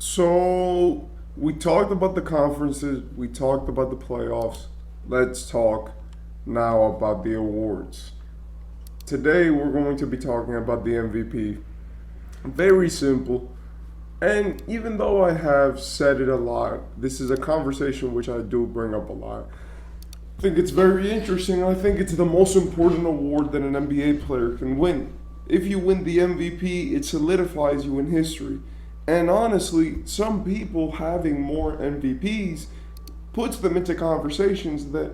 So we talked about the conferences, we talked about the playoffs. Let's talk now about the awards. Today we're going to be talking about the MVP. Very simple. And even though I have said it a lot, this is a conversation which I do bring up a lot. I think it's very interesting. I think it's the most important award that an NBA player can win. If you win the MVP, it solidifies you in history. And honestly, some people having more MVPs puts them into conversations that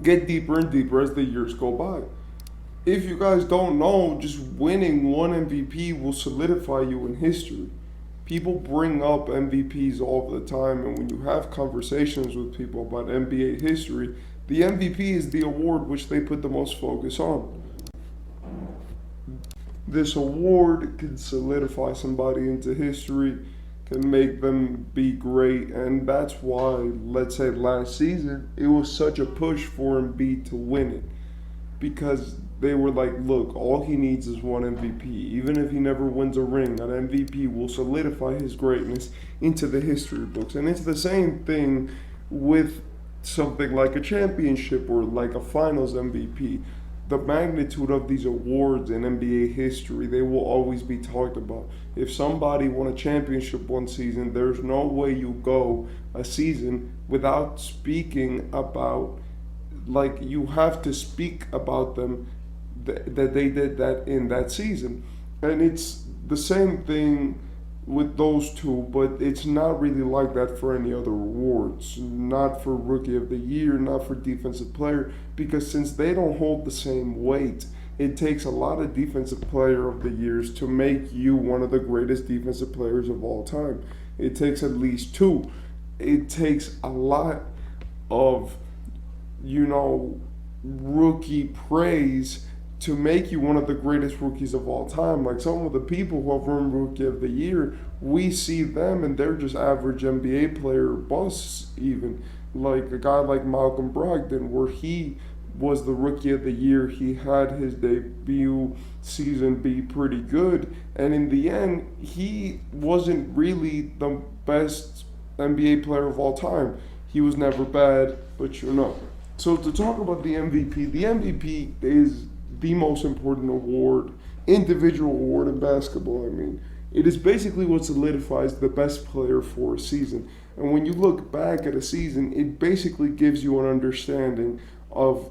get deeper and deeper as the years go by. If you guys don't know, just winning one MVP will solidify you in history. People bring up MVPs all the time, and when you have conversations with people about NBA history, the MVP is the award which they put the most focus on. This award can solidify somebody into history, can make them be great, and that's why, let's say last season, it was such a push for Embiid to win it. Because they were like, look, all he needs is one MVP. Even if he never wins a ring, an MVP will solidify his greatness into the history books. And it's the same thing with something like a championship or like a finals MVP. The magnitude of these awards in NBA history, they will always be talked about. If somebody won a championship one season, there's no way you go a season without speaking about, like, you have to speak about them that they did that in that season. And it's the same thing with those two, but it's not really like that for any other awards. Not for Rookie of the Year, not for Defensive Player, because since they don't hold the same weight, it takes a lot of Defensive Player of the Years to make you one of the greatest defensive players of all time. It takes at least two. It takes a lot of, rookie praise to make you one of the greatest rookies of all time. Like some of the people who have won Rookie of the Year, we see them and they're just average NBA player busts even. Like a guy like Malcolm Brogdon, where he was the Rookie of the Year, he had his debut season be pretty good, and in the end, he wasn't really the best NBA player of all time. He was never bad, but So to talk about the MVP is the most important award, individual award in basketball. I mean, it is basically what solidifies the best player for a season. And when you look back at a season, it basically gives you an understanding of,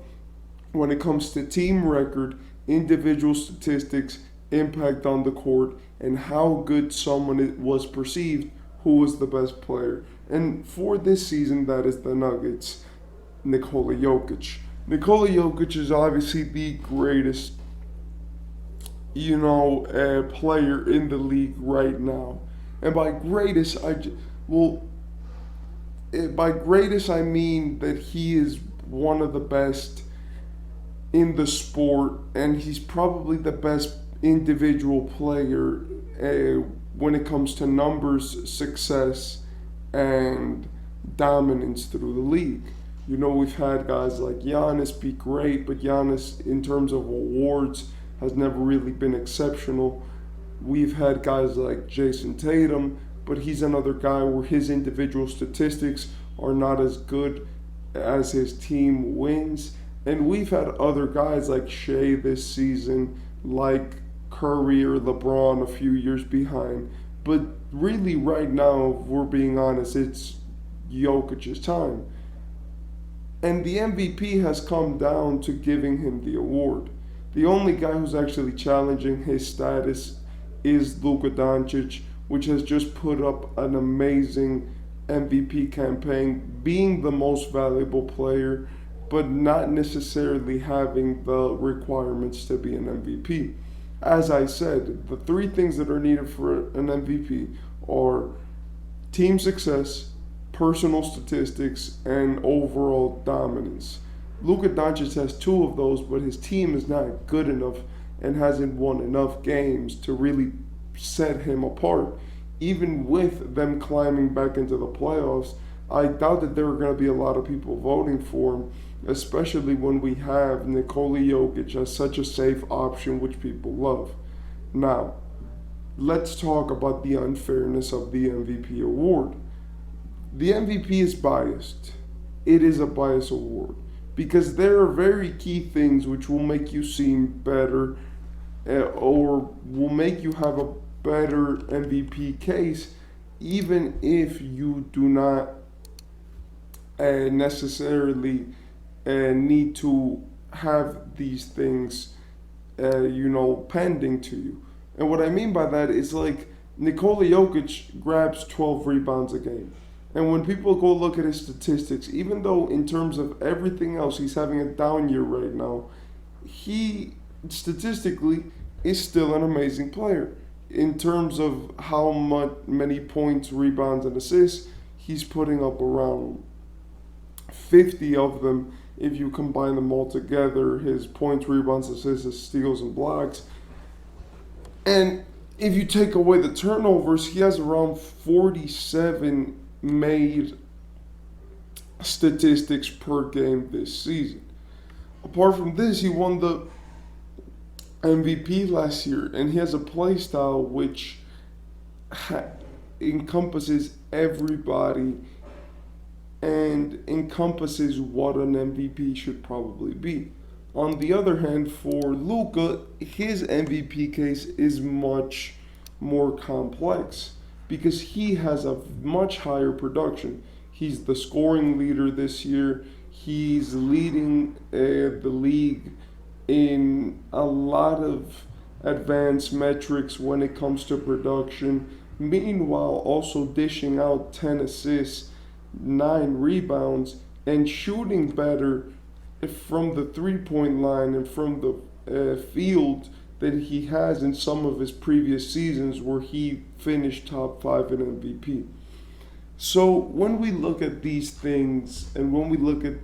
when it comes to team record, individual statistics, impact on the court, and how good someone was perceived, who was the best player. And for this season, that is the Nuggets, Nikola Jokic. Nikola Jokic is obviously the greatest, player in the league right now. And by greatest, by greatest I mean that he is one of the best in the sport, and he's probably the best individual player when it comes to numbers, success, and dominance through the league. We've had guys like Giannis be great, but Giannis, in terms of awards, has never really been exceptional. We've had guys like Jason Tatum, but he's another guy where his individual statistics are not as good as his team wins. And we've had other guys like Shea this season, like Curry or LeBron a few years behind. But really, right now, if we're being honest, it's Jokic's time. And the MVP has come down to giving him the award. The only guy who's actually challenging his status is Luka Doncic, which has just put up an amazing MVP campaign, being the most valuable player, but not necessarily having the requirements to be an MVP. As I said, the three things that are needed for an MVP are team success, personal statistics, and overall dominance. Luka Doncic has two of those, but his team is not good enough and hasn't won enough games to really set him apart. Even with them climbing back into the playoffs, I doubt that there are going to be a lot of people voting for him, especially when we have Nikola Jokic as such a safe option, which people love. Now, let's talk about the unfairness of the MVP award. The MVP is biased. It is a biased award because there are very key things which will make you seem better or will make you have a better MVP case, even if you do not necessarily need to have these things, pending to you. And what I mean by that is like Nikola Jokic grabs 12 rebounds a game. And when people go look at his statistics, even though in terms of everything else he's having a down year right now, he statistically is still an amazing player. In terms of how many points, rebounds, and assists, he's putting up around 50 of them if you combine them all together. His points, rebounds, assists, steals, and blocks. And if you take away the turnovers, he has around 47 made statistics per game this season. Apart from this, he won the MVP last year, and he has a play style which encompasses everybody and encompasses what an MVP should probably be. On the other hand, for Luka, his MVP case is much more complex because he has a much higher production. He's the scoring leader this year. He's leading the league in a lot of advanced metrics when it comes to production. Meanwhile, also dishing out 10 assists, 9 rebounds, and shooting better from the 3-point line and from the field that he has in some of his previous seasons where he finished top 5 in MVP. So when we look at these things and when we look at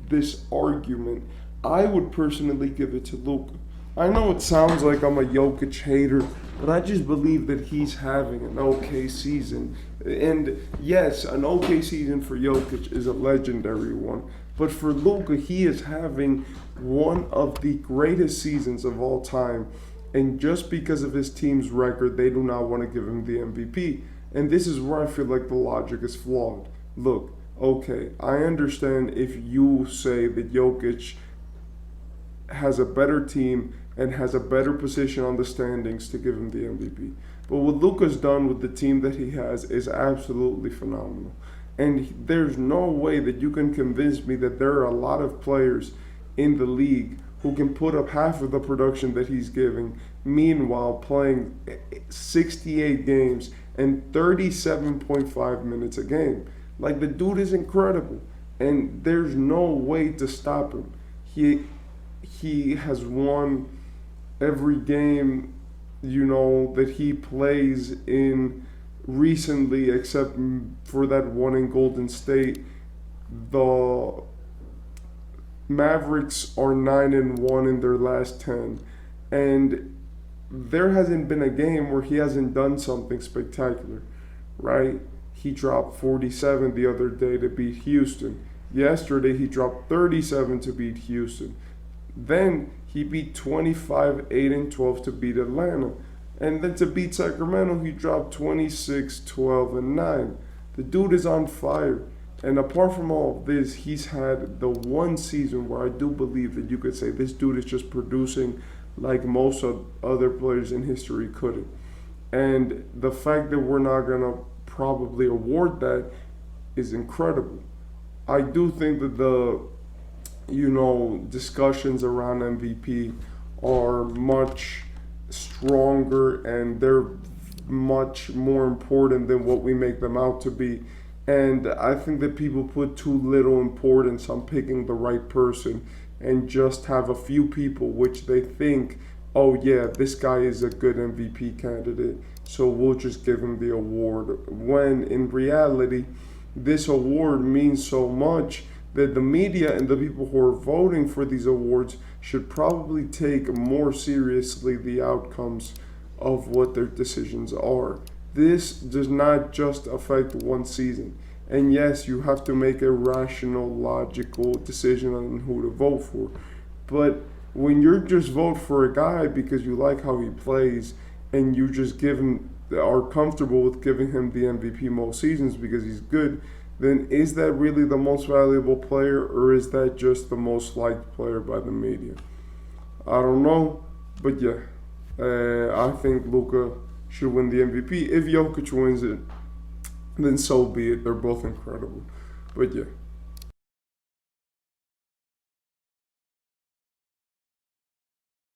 this argument, I would personally give it to Luka. I know it sounds like I'm a Jokic hater, but I just believe that he's having an okay season. And yes, an okay season for Jokic is a legendary one. But for Luka, he is having one of the greatest seasons of all time. And just because of his team's record, they do not want to give him the MVP. And this is where I feel like the logic is flawed. Look, okay, I understand if you say that Jokic has a better team and has a better position on the standings to give him the MVP. But what Luka's done with the team that he has is absolutely phenomenal. And there's no way that you can convince me that there are a lot of players in the league who can put up half of the production that he's giving, meanwhile playing 68 games and 37.5 minutes a game. Like, the dude is incredible, and there's no way to stop him. He has won every game, that he plays in recently, except for that one in Golden State. The Mavericks are 9-1 in their last 10, and there hasn't been a game where he hasn't done something spectacular, right? He dropped 47 the other day to beat Houston. Yesterday he dropped 37 to beat Houston. Then he beat 25, 8, and 12 to beat Atlanta. And then to beat Sacramento, he dropped 26, 12, and 9. The dude is on fire. And apart from all of this, he's had the one season where I do believe that you could say this dude is just producing like most other players in history couldn't. And the fact that we're not going to probably award that is incredible. I do think that the discussions around MVP are much stronger and they're much more important than what we make them out to be. And I think that people put too little importance on picking the right person and just have a few people which they think, oh yeah, this guy is a good MVP candidate, so we'll just give him the award. When in reality, this award means so much that the media and the people who are voting for these awards should probably take more seriously the outcomes of what their decisions are. This does not just affect one season. And yes, you have to make a rational, logical decision on who to vote for. But when you're just vote for a guy because you like how he plays and you just are comfortable with giving him the MVP most seasons because he's good, then is that really the most valuable player, or is that just the most liked player by the media? I don't know, but yeah, I think Luka should win the MVP. If Jokic wins it, then so be it. They're both incredible. But yeah.